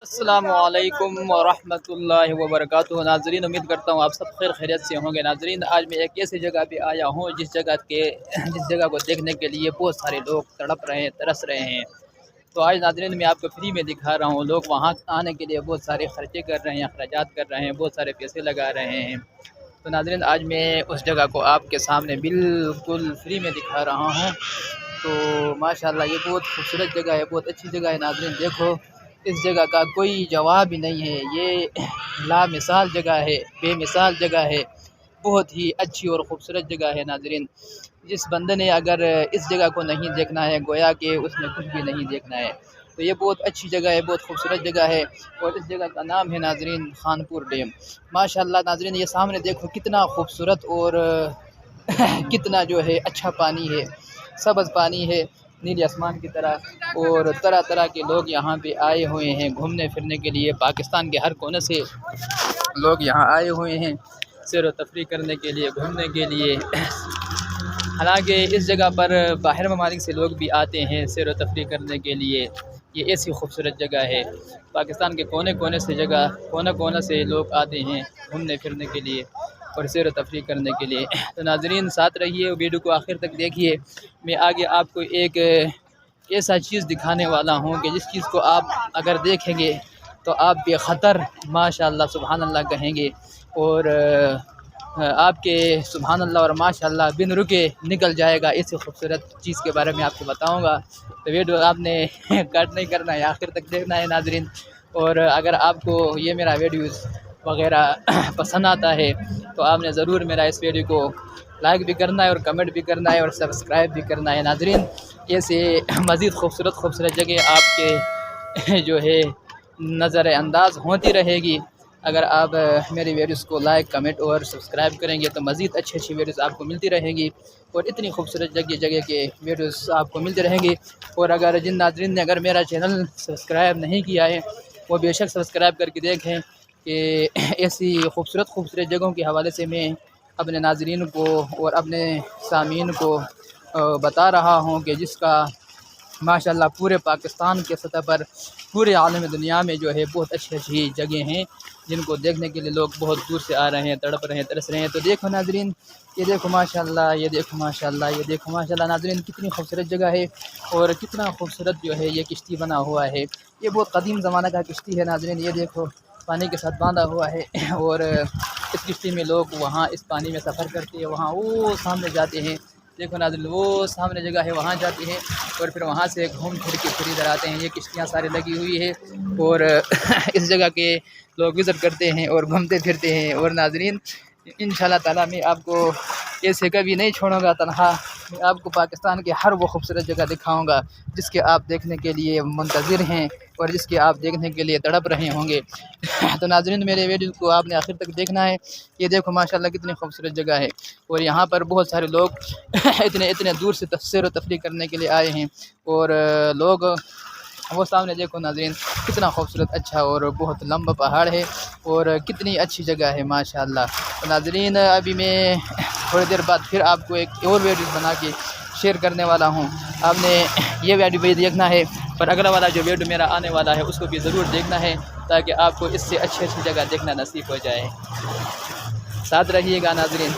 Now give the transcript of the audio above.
अस्सलामु अलैकुम वरहमतुल्लाहि वबरकातुहू। नाज़रीन, उम्मीद करता हूँ आप सब खैर खैरियत से होंगे। नाज़रीन, आज मैं एक ऐसी जगह पे आया हूँ जिस जगह को देखने के लिए बहुत सारे लोग तड़प रहे हैं, तरस रहे हैं। तो आज नाज़रीन मैं आपको फ्री में दिखा रहा हूँ। लोग वहाँ आने के लिए बहुत सारे खर्चे कर रहे हैं, अखराजात कर रहे हैं, बहुत सारे पैसे लगा रहे हैं। तो नाज़रीन आज मैं उस जगह को आपके सामने बिल्कुल फ्री में दिखा रहा हूँ। तो माशाल्लाह ये बहुत खूबसूरत जगह है, बहुत अच्छी जगह है। नाज़रीन देखो, इस जगह का कोई जवाब ही नहीं है। ये लामिसाल जगह है, बेमिसाल जगह है, बहुत ही अच्छी और ख़ूबसूरत जगह है। नाज़रीन, जिस बंदे ने अगर इस जगह को नहीं देखना है, गोया कि उसने कुछ भी नहीं देखना है। तो ये बहुत अच्छी जगह है, बहुत खूबसूरत जगह है और इस जगह का नाम है नाज़रीन खानपुर डैम। माशाल्लाह नाज़रीन ये सामने देखो कितना खूबसूरत और कितना जो है अच्छा पानी है, सब्ज़ पानी है नीले आसमान की तरह। और तरह तरह के लोग यहाँ पे आए हुए हैं घूमने फिरने के लिए। पाकिस्तान के हर कोने से लोग यहाँ आए हुए हैं सैर व तफरीह करने के लिए, घूमने के लिए। हालांकि इस जगह पर बाहर ममालिक से लोग भी आते हैं सैर व तफरीह करने के लिए। ये ऐसी खूबसूरत जगह है, पाकिस्तान के कोने कोने से लोग आते हैं घूमने फिरने के लिए और सैर व तफरीह करने के लिए। तो नाज़रीन साथ रहिए, वीडियो को आखिर तक देखिए। मैं आगे आपको एक ऐसा चीज़ दिखाने वाला हूँ कि जिस चीज़ को आप अगर देखेंगे तो आप बेखतर माशाअल्लाह सुभान अल्लाह कहेंगे और आपके सुभान अल्लाह और माशाअल्लाह बिन रुके निकल जाएगा। ऐसी खूबसूरत चीज़ के बारे में आपको बताऊँगा। तो वीडियो आपने कट नहीं करना है, आखिर तक देखना है नाज़रीन। और अगर आपको ये मेरा वीडियोस वगैरह पसंद आता है तो आपने ज़रूर मेरा इस वीडियो को लाइक भी करना है और कमेंट भी करना है और सब्सक्राइब भी करना है। नाज़रीन ऐसे मज़ीद खूबसूरत जगह आपके जो है नज़र अंदाज होती रहेगी। अगर आप मेरी वीडियोस को लाइक कमेंट और सब्सक्राइब करेंगे तो मज़ीद अच्छी वीडियोस आपको मिलती रहेंगी और इतनी खूबसूरत जगह के वीडियोस आपको मिलते रहेंगे। और अगर जिन नाज़रीन ने अगर मेरा चैनल सब्सक्राइब नहीं किया है वो बेशक सब्सक्राइब करके देखें कि ऐसी खूबसूरत जगहों के हवाले से मैं अपने नाज़रीन को और अपने सामीन को बता रहा हूँ कि जिसका माशाल्लाह पूरे पाकिस्तान के सतह पर, पूरे आलम दुनिया में जो है बहुत अच्छी जगह हैं जिनको देखने के लिए लोग बहुत दूर से आ रहे हैं, तड़प रहे हैं, तरस रहे हैं। तो देखो नाज़रीन, ये देखो माशाल्लाह, ये देखो माशाल्लाह, ये देखो माशाल्लाह। नाज़रीन कितनी खूबसूरत जगह है और कितना खूबसूरत जो है ये किश्ती बना हुआ है। ये बहुत कदीम ज़माना का किश्ती है नाज़रीन। ये देखो पानी के साथ बांधा हुआ है और इस किश्ती में लोग वहाँ इस पानी में सफ़र करते हैं, वहाँ वो सामने जाते हैं। देखो नाज़रीन वो सामने जगह है, वहाँ जाते हैं और फिर वहाँ से घूम फिर के फिर इधर आते हैं। ये किश्तियाँ सारी लगी हुई है और इस जगह के लोग विज़िट करते हैं और घूमते फिरते हैं। और नाज़रीन इंशाअल्लाह ताला मैं आपको ऐसे कभी नहीं छोड़ूंगा तन्हा। मैं आपको पाकिस्तान के हर वो खूबसूरत जगह दिखाऊंगा जिसके आप देखने के लिए मुंतज़िर हैं और जिसके आप देखने के लिए तड़प रहे होंगे। तो नाज़रीन मेरे वीडियो को आपने आखिर तक देखना है। ये देखो माशाल्लाह कितनी खूबसूरत जगह है और यहाँ पर बहुत सारे लोग इतने दूर से सैर व तफरीह करने के लिए आए हैं। और लोग वो सामने देखो नाज़रीन कितना खूबसूरत अच्छा और बहुत लंबा पहाड़ है और कितनी अच्छी जगह है माशाल्लाह। तो नाज़रीन अभी मैं थोड़ी देर बाद फिर आपको एक और वीडियो बना के शेयर करने वाला हूँ। आपने ये वीडियो भी देखना है पर अगला वाला जो वीडियो मेरा आने वाला है उसको भी ज़रूर देखना है ताकि आपको इससे अच्छी जगह देखना नसीब हो जाए। साथ रहिएगा नाज़रीन।